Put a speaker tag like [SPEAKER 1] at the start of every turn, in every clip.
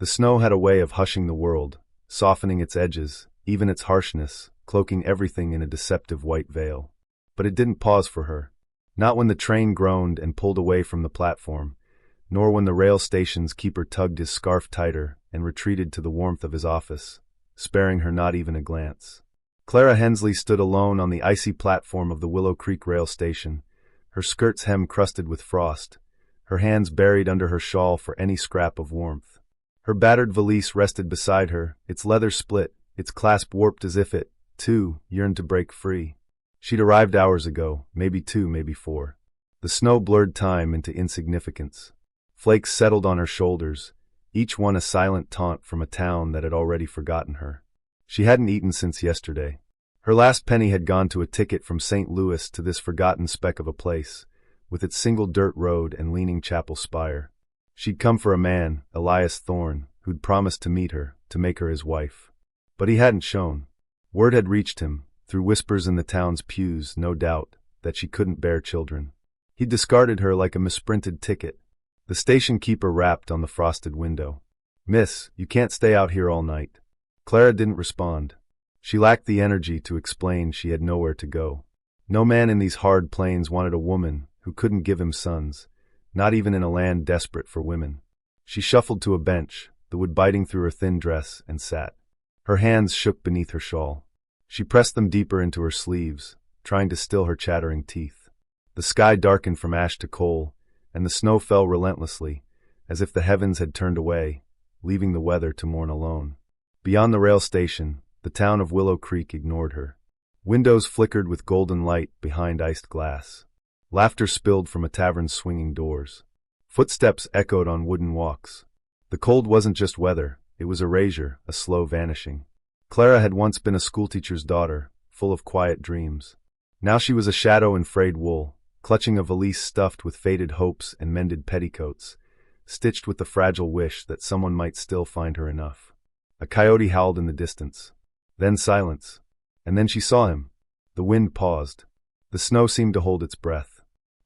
[SPEAKER 1] The snow had a way of hushing the world, softening its edges, even its harshness, cloaking everything in a deceptive white veil. But it didn't pause for her. Not when the train groaned and pulled away from the platform, nor when the rail station's keeper tugged his scarf tighter and retreated to the warmth of his office, sparing her not even a glance. Clara Hensley stood alone on the icy platform of the Willow Creek rail station, her skirt's hem crusted with frost, her hands buried under her shawl for any scrap of warmth. Her battered valise rested beside her, its leather split, its clasp warped as if it, too, yearned to break free. She'd arrived hours ago, maybe 2, maybe 4. The snow blurred time into insignificance. Flakes settled on her shoulders, each one a silent taunt from a town that had already forgotten her. She hadn't eaten since yesterday. Her last penny had gone to a ticket from St. Louis to this forgotten speck of a place, with its single dirt road and leaning chapel spire. She'd come for a man, Elias Thorne, who'd promised to meet her, to make her his wife. But he hadn't shown. Word had reached him, through whispers in the town's pews, no doubt, that she couldn't bear children. He'd discarded her like a misprinted ticket. The station keeper rapped on the frosted window. "Miss, you can't stay out here all night." Clara didn't respond. She lacked the energy to explain she had nowhere to go. No man in these hard plains wanted a woman who couldn't give him sons, not even in a land desperate for women. She shuffled to a bench, the wood biting through her thin dress, and sat. Her hands shook beneath her shawl. She pressed them deeper into her sleeves, trying to still her chattering teeth. The sky darkened from ash to coal, and the snow fell relentlessly, as if the heavens had turned away, leaving the weather to mourn alone. Beyond the rail station, the town of Willow Creek ignored her. Windows flickered with golden light behind iced glass. Laughter spilled from a tavern's swinging doors. Footsteps echoed on wooden walks. The cold wasn't just weather, it was erasure, a slow vanishing. Clara had once been a schoolteacher's daughter, full of quiet dreams. Now she was a shadow in frayed wool, clutching a valise stuffed with faded hopes and mended petticoats, stitched with the fragile wish that someone might still find her enough. A coyote howled in the distance. Then silence. And then she saw him. The wind paused. The snow seemed to hold its breath.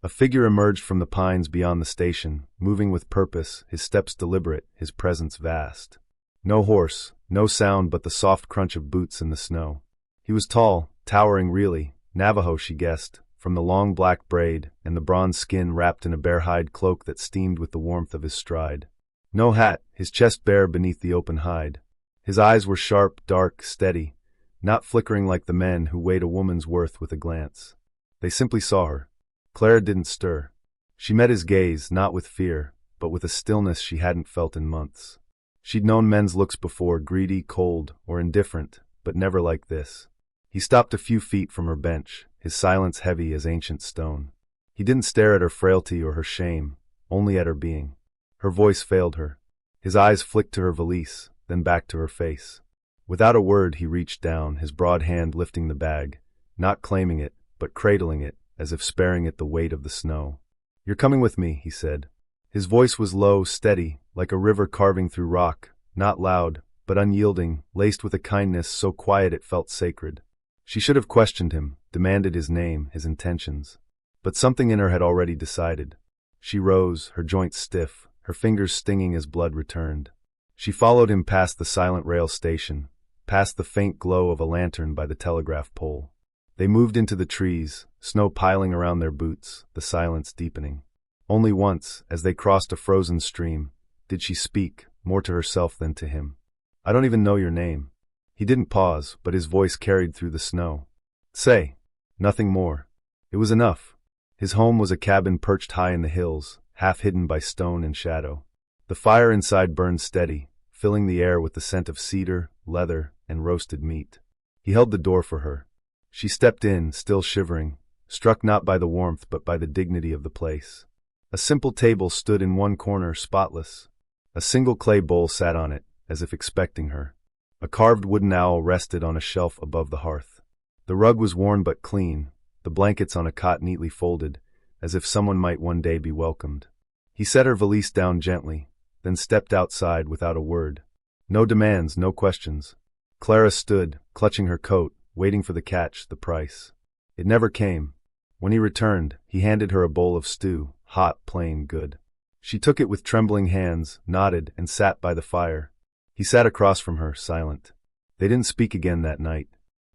[SPEAKER 1] A figure emerged from the pines beyond the station, moving with purpose, his steps deliberate, his presence vast. No horse, no sound but the soft crunch of boots in the snow. He was tall, towering really, Navajo she guessed, from the long black braid and the bronze skin wrapped in a bear-hide cloak that steamed with the warmth of his stride. No hat, his chest bare beneath the open hide. His eyes were sharp, dark, steady, not flickering like the men who weighed a woman's worth with a glance. They simply saw her. Clara didn't stir. She met his gaze, not with fear, but with a stillness she hadn't felt in months. She'd known men's looks before, greedy, cold, or indifferent, but never like this. He stopped a few feet from her bench, his silence heavy as ancient stone. He didn't stare at her frailty or her shame, only at her being. Her voice failed her. His eyes flicked to her valise, then back to her face. Without a word he reached down, his broad hand lifting the bag, not claiming it, but cradling it, as if sparing it the weight of the snow. "You're coming with me," he said. His voice was low, steady, like a river carving through rock, not loud, but unyielding, laced with a kindness so quiet it felt sacred. She should have questioned him, demanded his name, his intentions. But something in her had already decided. She rose, her joints stiff, her fingers stinging as blood returned. She followed him past the silent rail station, past the faint glow of a lantern by the telegraph pole. They moved into the trees, snow piling around their boots, the silence deepening. Only once, as they crossed a frozen stream, did she speak, more to herself than to him. "I don't even know your name." He didn't pause, but his voice carried through the snow. "Say." Nothing more. It was enough. His home was a cabin perched high in the hills, half hidden by stone and shadow. The fire inside burned steady, filling the air with the scent of cedar, leather, and roasted meat. He held the door for her. She stepped in, still shivering, struck not by the warmth but by the dignity of the place. A simple table stood in one corner, spotless. A single clay bowl sat on it, as if expecting her. A carved wooden owl rested on a shelf above the hearth. The rug was worn but clean, the blankets on a cot neatly folded, as if someone might one day be welcomed. He set her valise down gently, then stepped outside without a word. No demands, no questions. Clara stood, clutching her coat, waiting for the catch, the price. It never came. When he returned, he handed her a bowl of stew, hot, plain, good. She took it with trembling hands, nodded, and sat by the fire. He sat across from her, silent. They didn't speak again that night.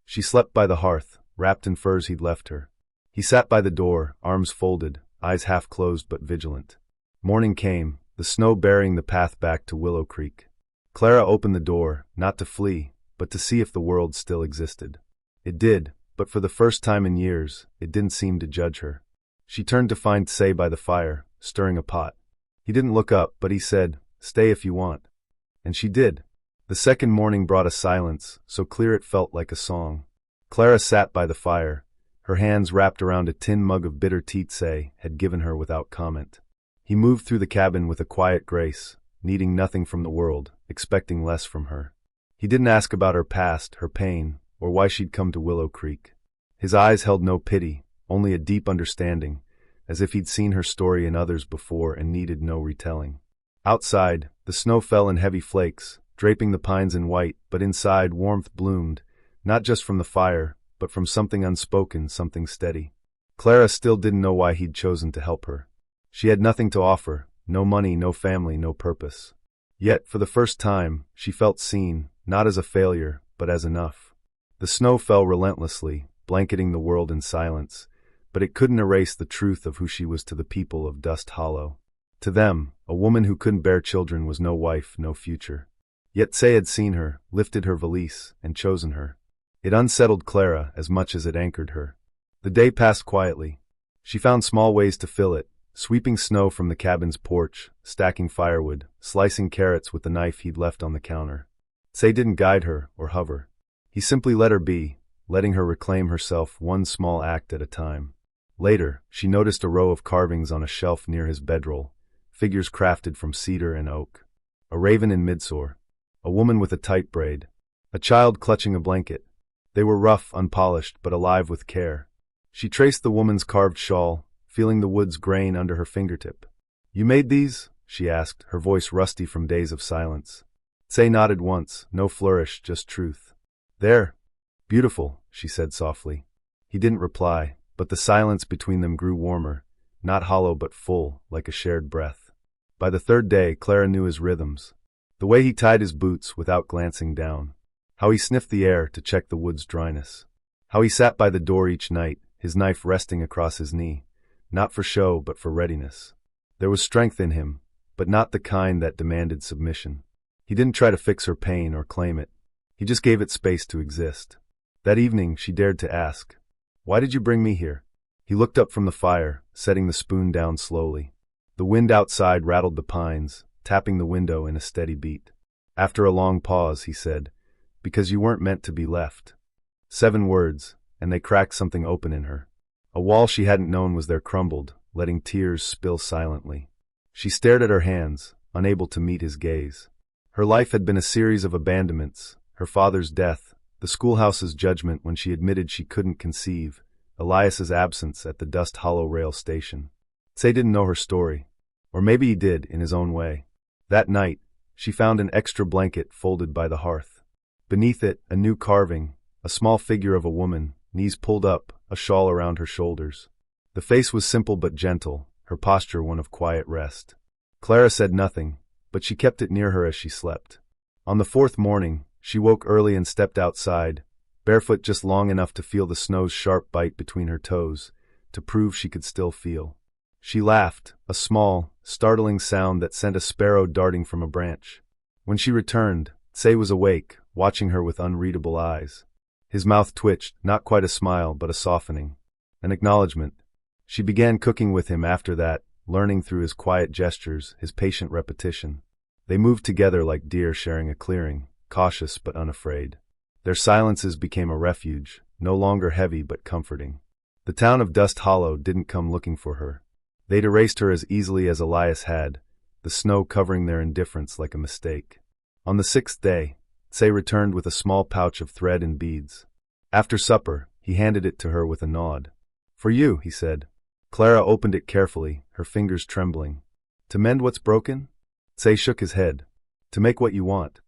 [SPEAKER 1] She slept by the hearth, wrapped in furs he'd left her. He sat by the door, arms folded, eyes half closed but vigilant. Morning came, the snow burying the path back to Willow Creek. Clara opened the door, not to flee, but to see if the world still existed. It did, but for the first time in years, it didn't seem to judge her. She turned to find Tsay by the fire, stirring a pot. He didn't look up, but he said, "Stay if you want." And she did. The second morning brought a silence, so clear it felt like a song. Clara sat by the fire, her hands wrapped around a tin mug of bitter tea Tsay had given her without comment. He moved through the cabin with a quiet grace, needing nothing from the world, expecting less from her. He didn't ask about her past, her pain, or why she'd come to Willow Creek. His eyes held no pity, only a deep understanding, as if he'd seen her story in others before and needed no retelling. Outside, the snow fell in heavy flakes, draping the pines in white, but inside warmth bloomed, not just from the fire, but from something unspoken, something steady. Clara still didn't know why he'd chosen to help her. She had nothing to offer, no money, no family, no purpose. Yet, for the first time, she felt seen, not as a failure, but as enough. The snow fell relentlessly, blanketing the world in silence, but it couldn't erase the truth of who she was to the people of Dust Hollow. To them, a woman who couldn't bear children was no wife, no future. Yet Tsay had seen her, lifted her valise, and chosen her. It unsettled Clara as much as it anchored her. The day passed quietly. She found small ways to fill it, sweeping snow from the cabin's porch, stacking firewood, slicing carrots with the knife he'd left on the counter. Tsay didn't guide her or hover. He simply let her be, letting her reclaim herself one small act at a time. Later, she noticed a row of carvings on a shelf near his bedroll, figures crafted from cedar and oak. A raven in midsole, a woman with a tight braid, a child clutching a blanket. They were rough, unpolished, but alive with care. She traced the woman's carved shawl, feeling the wood's grain under her fingertip. "You made these?" she asked, her voice rusty from days of silence. Tsay nodded once, no flourish, just truth. "There. Beautiful," she said softly. He didn't reply, but the silence between them grew warmer, not hollow but full, like a shared breath. By the third day, Clara knew his rhythms. The way he tied his boots without glancing down. How he sniffed the air to check the wood's dryness. How he sat by the door each night, his knife resting across his knee, not for show but for readiness. There was strength in him, but not the kind that demanded submission. He didn't try to fix her pain or claim it. He just gave it space to exist. That evening, she dared to ask, "Why did you bring me here?" He looked up from the fire, setting the spoon down slowly. The wind outside rattled the pines, tapping the window in a steady beat. After a long pause, he said, "Because you weren't meant to be left." 7 words, and they cracked something open in her. A wall she hadn't known was there crumbled, letting tears spill silently. She stared at her hands, unable to meet his gaze. Her life had been a series of abandonments, her father's death, the schoolhouse's judgment when she admitted she couldn't conceive, Elias's absence at the Dust Hollow rail station. Tsay didn't know her story. Or maybe he did, in his own way. That night, she found an extra blanket folded by the hearth. Beneath it, a new carving, a small figure of a woman, knees pulled up, a shawl around her shoulders. The face was simple but gentle, her posture one of quiet rest. Clara said nothing, but she kept it near her as she slept. On the 4th morning, she woke early and stepped outside, barefoot just long enough to feel the snow's sharp bite between her toes, to prove she could still feel. She laughed, a small, startling sound that sent a sparrow darting from a branch. When she returned, Tsay was awake, watching her with unreadable eyes. His mouth twitched, not quite a smile, but a softening. An acknowledgement. She began cooking with him after that, learning through his quiet gestures, his patient repetition. They moved together like deer sharing a clearing, cautious but unafraid. Their silences became a refuge, no longer heavy but comforting. The town of Dust Hollow didn't come looking for her. They'd erased her as easily as Elias had, the snow covering their indifference like a mistake. On the 6th day, Tsay returned with a small pouch of thread and beads. After supper, he handed it to her with a nod. "For you," he said. Clara opened it carefully, her fingers trembling. "To mend what's broken?" Tsay shook his head. "To make what you want."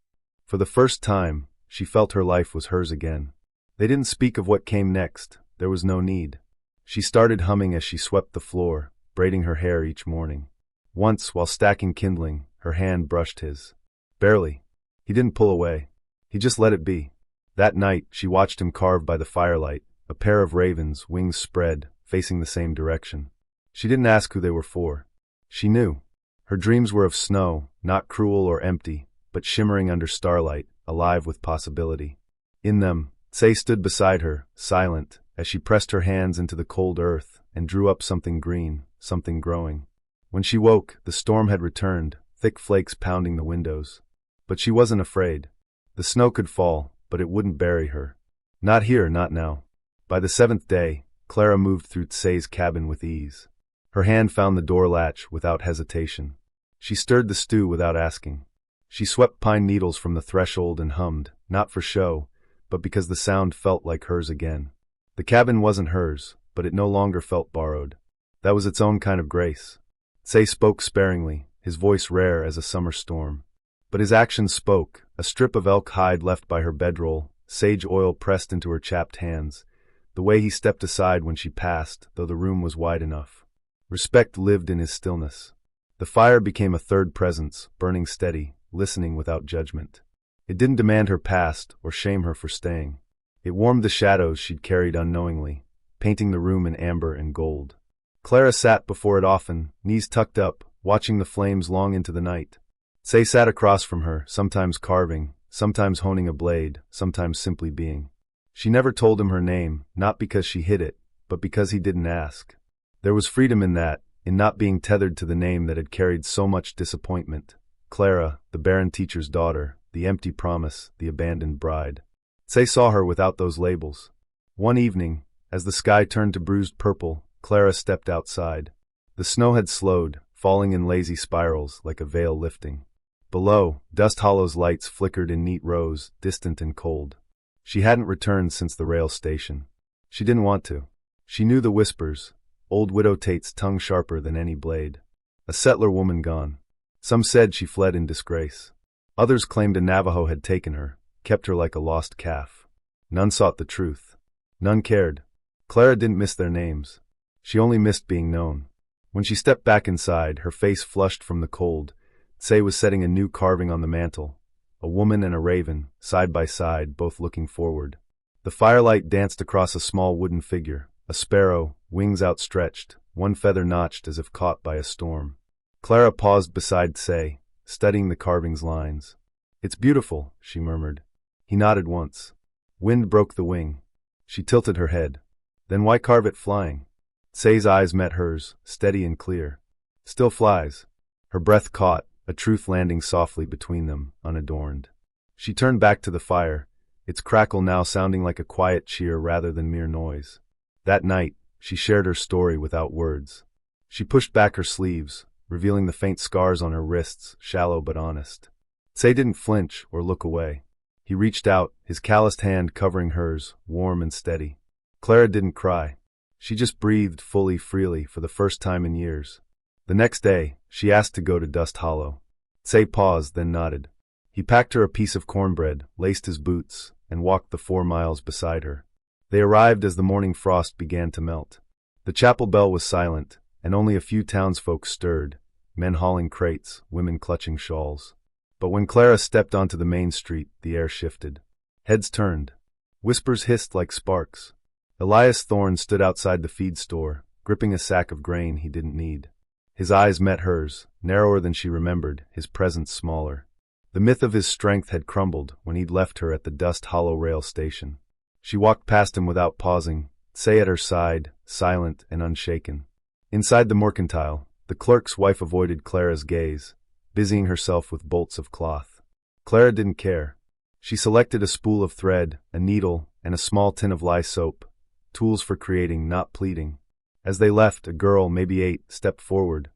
[SPEAKER 1] For the first time, she felt her life was hers again. They didn't speak of what came next, there was no need. She started humming as she swept the floor, braiding her hair each morning. Once, while stacking kindling, her hand brushed his. Barely. He didn't pull away. He just let it be. That night, she watched him carve by the firelight, a pair of ravens, wings spread, facing the same direction. She didn't ask who they were for. She knew. Her dreams were of snow, not cruel or empty, but shimmering under starlight, alive with possibility. In them, Tsei stood beside her, silent, as she pressed her hands into the cold earth and drew up something green, something growing. When she woke, the storm had returned, thick flakes pounding the windows. But she wasn't afraid. The snow could fall, but it wouldn't bury her. Not here, not now. By the 7th day, Clara moved through Tsei's cabin with ease. Her hand found the door latch without hesitation. She stirred the stew without asking. She swept pine needles from the threshold and hummed, not for show, but because the sound felt like hers again. The cabin wasn't hers, but it no longer felt borrowed. That was its own kind of grace. Tsei spoke sparingly, his voice rare as a summer storm. But his actions spoke, a strip of elk hide left by her bedroll, sage oil pressed into her chapped hands, the way he stepped aside when she passed, though the room was wide enough. Respect lived in his stillness. The fire became a third presence, burning steady, listening without judgment. It didn't demand her past or shame her for staying. It warmed the shadows she'd carried unknowingly, painting the room in amber and gold. Clara sat before it often, knees tucked up, watching the flames long into the night. Tsei sat across from her, sometimes carving, sometimes honing a blade, sometimes simply being. She never told him her name, not because she hid it, but because he didn't ask. There was freedom in that, in not being tethered to the name that had carried so much disappointment. Clara, the barren teacher's daughter, the empty promise, the abandoned bride. Tsei saw her without those labels. One evening, as the sky turned to bruised purple, Clara stepped outside. The snow had slowed, falling in lazy spirals like a veil lifting. Below, Dust Hollow's lights flickered in neat rows, distant and cold. She hadn't returned since the rail station. She didn't want to. She knew the whispers, old Widow Tate's tongue sharper than any blade. A settler woman gone. Some said she fled in disgrace. Others claimed a Navajo had taken her, kept her like a lost calf. None sought the truth. None cared. Clara didn't miss their names. She only missed being known. When she stepped back inside, her face flushed from the cold, Tsei was setting a new carving on the mantel. A woman and a raven, side by side, both looking forward. The firelight danced across a small wooden figure, a sparrow, wings outstretched, one feather notched as if caught by a storm. Clara paused beside Tsei, studying the carving's lines. "It's beautiful," she murmured. He nodded once. Wind broke the wing. She tilted her head. "Then why carve it flying?" Tsei's eyes met hers, steady and clear. "Still flies." Her breath caught, a truth landing softly between them, unadorned. She turned back to the fire, its crackle now sounding like a quiet cheer rather than mere noise. That night, she shared her story without words. She pushed back her sleeves, revealing the faint scars on her wrists, shallow but honest. Tsei didn't flinch or look away. He reached out, his calloused hand covering hers, warm and steady. Clara didn't cry. She just breathed fully, freely, for the first time in years. The next day, she asked to go to Dust Hollow. Tsei paused, then nodded. He packed her a piece of cornbread, laced his boots, and walked the 4 miles beside her. They arrived as the morning frost began to melt. The chapel bell was silent, and only a few townsfolk stirred, men hauling crates, women clutching shawls. But when Clara stepped onto the main street, the air shifted. Heads turned. Whispers hissed like sparks. Elias Thorne stood outside the feed store, gripping a sack of grain he didn't need. His eyes met hers, narrower than she remembered, his presence smaller. The myth of his strength had crumbled when he'd left her at the Dust Hollow rail station. She walked past him without pausing, Tsei at her side, silent and unshaken. Inside the mercantile, the clerk's wife avoided Clara's gaze, busying herself with bolts of cloth. Clara didn't care. She selected a spool of thread, a needle, and a small tin of lye soap, tools for creating, not pleading. As they left, a girl, maybe 8, stepped forward.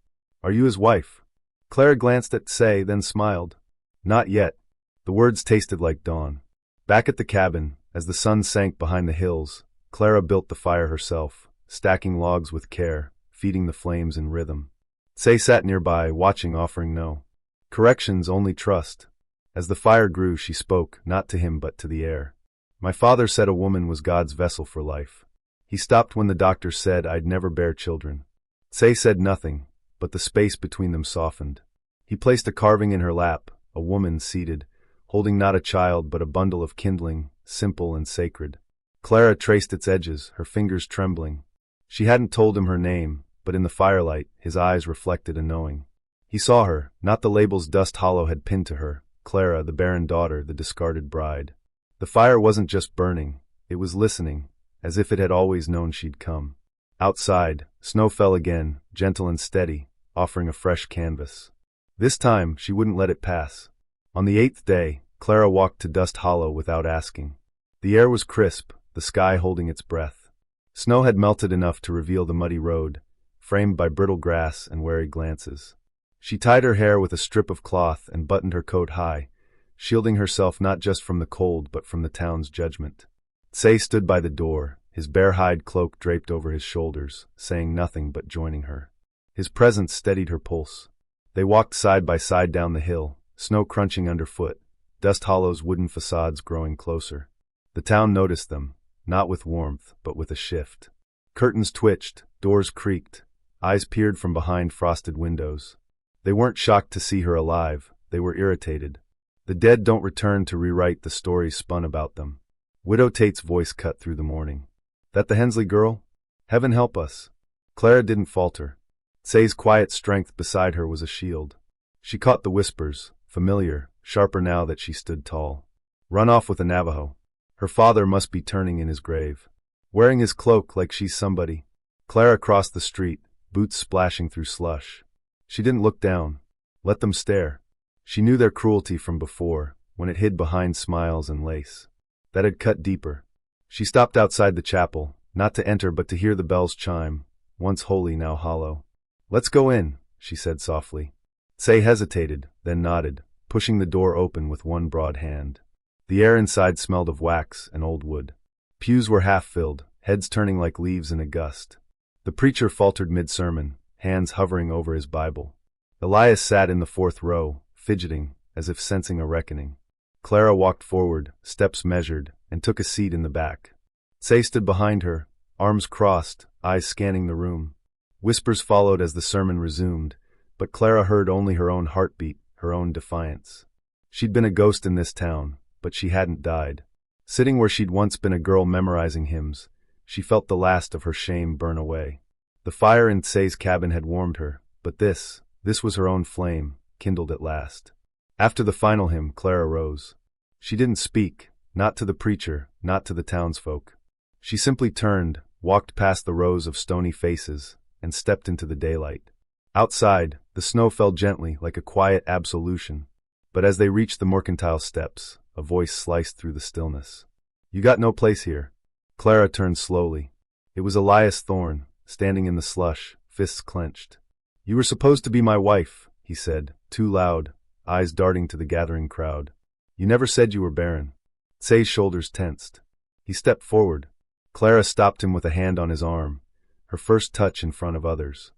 [SPEAKER 1] "Are you his wife?" Clara glanced at Tsei, then smiled. "Not yet." The words tasted like dawn. Back at the cabin, as the sun sank behind the hills, Clara built the fire herself, stacking logs with care, feeding the flames in rhythm. Tsei sat nearby, watching, offering no corrections, only trust. As the fire grew, she spoke, not to him but to the air. "My father said a woman was God's vessel for life. He stopped when the doctor said I'd never bear children." Tsei said nothing, but the space between them softened. He placed a carving in her lap, a woman seated, holding not a child but a bundle of kindling, simple and sacred. Clara traced its edges, her fingers trembling. She hadn't told him her name, but in the firelight, his eyes reflected a knowing. He saw her, not the labels Dust Hollow had pinned to her, Clara, the barren daughter, the discarded bride. The fire wasn't just burning, it was listening, as if it had always known she'd come. Outside, snow fell again, gentle and steady, offering a fresh canvas. This time, she wouldn't let it pass. On the 8th day, Clara walked to Dust Hollow without asking. The air was crisp, the sky holding its breath. Snow had melted enough to reveal the muddy road, framed by brittle grass and wary glances. She tied her hair with a strip of cloth and buttoned her coat high, shielding herself not just from the cold but from the town's judgment. Tsay stood by the door, his bare hide cloak draped over his shoulders, saying nothing but joining her. His presence steadied her pulse. They walked side by side down the hill, snow crunching underfoot, Dust Hollow's wooden facades growing closer. The town noticed them, not with warmth, but with a shift. Curtains twitched, doors creaked, eyes peered from behind frosted windows. They weren't shocked to see her alive, they were irritated. The dead don't return to rewrite the stories spun about them. Widow Tate's voice cut through the morning. That the Hensley girl? Heaven help us. Clara didn't falter. Tsay's quiet strength beside her was a shield. She caught the whispers, familiar, sharper now that she stood tall. Run off with a Navajo. Her father must be turning in his grave. Wearing his cloak like she's somebody. Clara crossed the street, boots splashing through slush. She didn't look down. Let them stare. She knew their cruelty from before, when it hid behind smiles and lace. That had cut deeper. She stopped outside the chapel, not to enter but to hear the bells chime, once holy now hollow. Let's go in, she said softly. Tsay hesitated, then nodded, pushing the door open with one broad hand. The air inside smelled of wax and old wood. Pews were half-filled, heads turning like leaves in a gust. The preacher faltered mid-sermon, hands hovering over his Bible. Elias sat in the 4th row, fidgeting, as if sensing a reckoning. Clara walked forward, steps measured, and took a seat in the back. Tsay stood behind her, arms crossed, eyes scanning the room. Whispers followed as the sermon resumed, but Clara heard only her own heartbeat, her own defiance. She'd been a ghost in this town, but she hadn't died. Sitting where she'd once been a girl memorizing hymns, she felt the last of her shame burn away. The fire in Tsay's cabin had warmed her, but this was her own flame, kindled at last. After the final hymn, Clara rose. She didn't speak, not to the preacher, not to the townsfolk. She simply turned, walked past the rows of stony faces, and stepped into the daylight. Outside, the snow fell gently like a quiet absolution, but as they reached the mercantile steps, a voice sliced through the stillness. You got no place here. Clara turned slowly. It was Elias Thorne, standing in the slush, fists clenched. You were supposed to be my wife, he said, too loud, eyes darting to the gathering crowd. You never said you were barren. Tsay's shoulders tensed. He stepped forward. Clara stopped him with a hand on his arm, her first touch in front of others.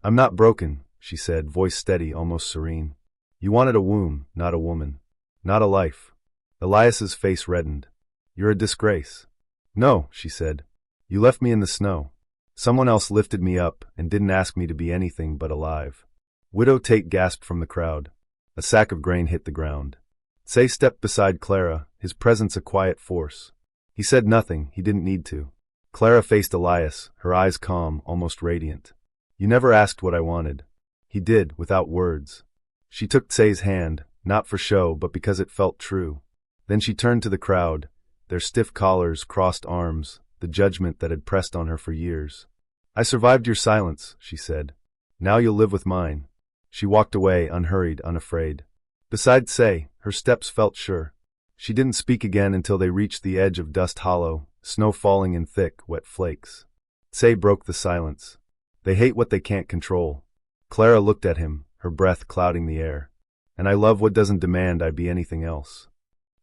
[SPEAKER 1] I'm not broken, she said, voice steady, almost serene. You wanted a womb, not a woman. Not a life. Elias's face reddened. You're a disgrace. No, she said. You left me in the snow. Someone else lifted me up and didn't ask me to be anything but alive. Widow Tate gasped from the crowd. A sack of grain hit the ground. Tsay stepped beside Clara, his presence a quiet force. He said nothing, he didn't need to. Clara faced Elias, her eyes calm, almost radiant. You never asked what I wanted. He did, without words. She took Tsay's hand, not for show, but because it felt true. Then she turned to the crowd, their stiff collars, crossed arms, the judgment that had pressed on her for years. I survived your silence, she said. Now you'll live with mine. She walked away, unhurried, unafraid. Beside Tsay, her steps felt sure. She didn't speak again until they reached the edge of Dust Hollow, snow falling in thick, wet flakes. Tsay broke the silence. They hate what they can't control. Clara looked at him, her breath clouding the air. And I love what doesn't demand I be anything else.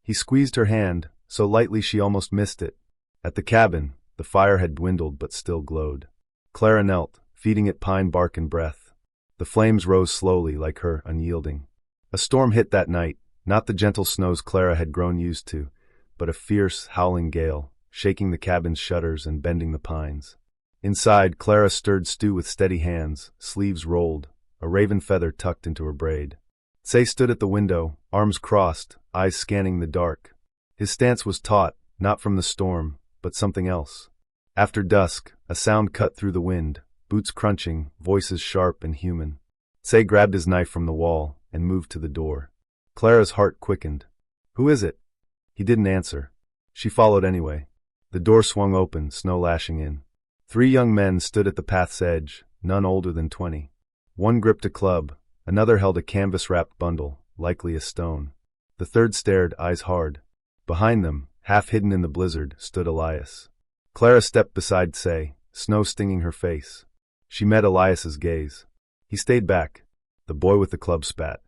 [SPEAKER 1] He squeezed her hand, so lightly she almost missed it. At the cabin, the fire had dwindled but still glowed. Clara knelt, feeding it pine bark and breath. The flames rose slowly, like her, unyielding. A storm hit that night, not the gentle snows Clara had grown used to, but a fierce, howling gale, shaking the cabin's shutters and bending the pines. Inside, Clara stirred stew with steady hands, sleeves rolled, a raven feather tucked into her braid. Say stood at the window, arms crossed, eyes scanning the dark. His stance was taut, not from the storm, but something else. After dusk, a sound cut through the wind, boots crunching, voices sharp and human. Say grabbed his knife from the wall and moved to the door. Clara's heart quickened. "Who is it?" He didn't answer. She followed anyway. The door swung open, snow lashing in. 3 young men stood at the path's edge, none older than 20. One gripped a club, another held a canvas-wrapped bundle, likely a stone. The third stared, eyes hard. Behind them, half hidden in the blizzard, stood Elias. Clara stepped beside Say, snow stinging her face. She met Elias's gaze. He stayed back. The boy with the club spat.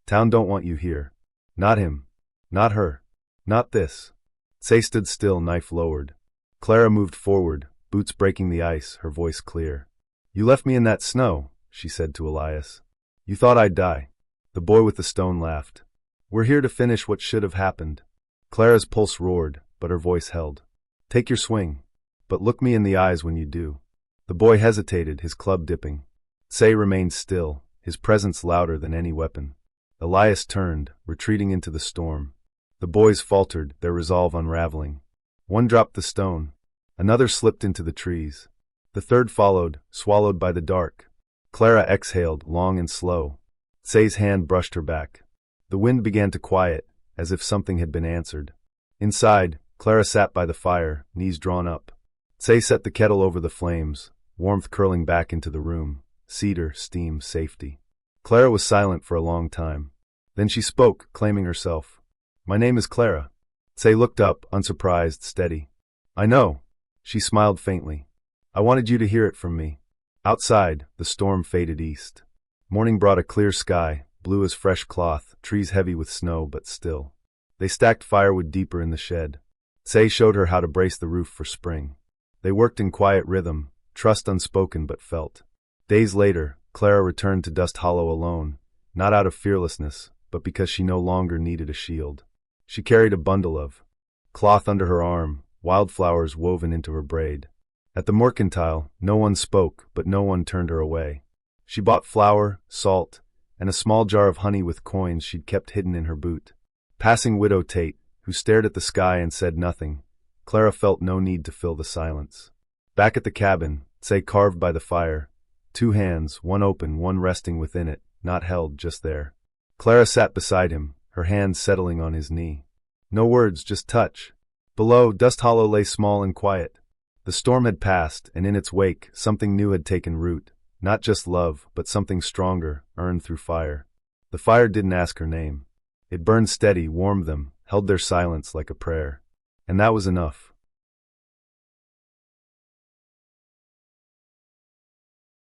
[SPEAKER 1] "Town don't want you here." "Not him. Not her. Not this." Say stood still, knife lowered. Clara moved forward, boots breaking the ice, her voice clear. "You left me in that snow," she said to Elias. "You thought I'd die." The boy with the stone laughed. "We're here to finish what should have happened." Clara's pulse roared, but her voice held. "Take your swing. But look me in the eyes when you do." The boy hesitated, his club dipping. Say remained still, his presence louder than any weapon. Elias turned, retreating into the storm. The boys faltered, their resolve unraveling. One dropped the stone. Another slipped into the trees. The third followed, swallowed by the dark. Clara exhaled, long and slow. Say's hand brushed her back. The wind began to quiet, as if something had been answered. Inside, Clara sat by the fire, knees drawn up. Say set the kettle over the flames, warmth curling back into the room. Cedar, steam, safety. Clara was silent for a long time. Then she spoke, claiming herself. "My name is Clara." Say looked up, unsurprised, steady. "I know." She smiled faintly. "I wanted you to hear it from me." Outside, the storm faded east. Morning brought a clear sky, blue as fresh cloth, trees heavy with snow but still. They stacked firewood deeper in the shed. Say showed her how to brace the roof for spring. They worked in quiet rhythm, trust unspoken but felt. Days later, Clara returned to Dust Hollow alone, not out of fearlessness, but because she no longer needed a shield. She carried a bundle of cloth under her arm, wildflowers woven into her braid. At the mercantile, no one spoke, but no one turned her away. She bought flour, salt, and a small jar of honey with coins she'd kept hidden in her boot. Passing Widow Tate, who stared at the sky and said nothing, Clara felt no need to fill the silence. Back at the cabin, Say carved by the fire, 2 hands, one open, one resting within it, not held, just there. Clara sat beside him, her hand settling on his knee. No words, just touch. Below, Dust Hollow lay small and quiet. The storm had passed, and in its wake, something new had taken root. Not just love, but something stronger, earned through fire. The fire didn't ask her name. It burned steady, warmed them, held their silence like a prayer. And that was enough.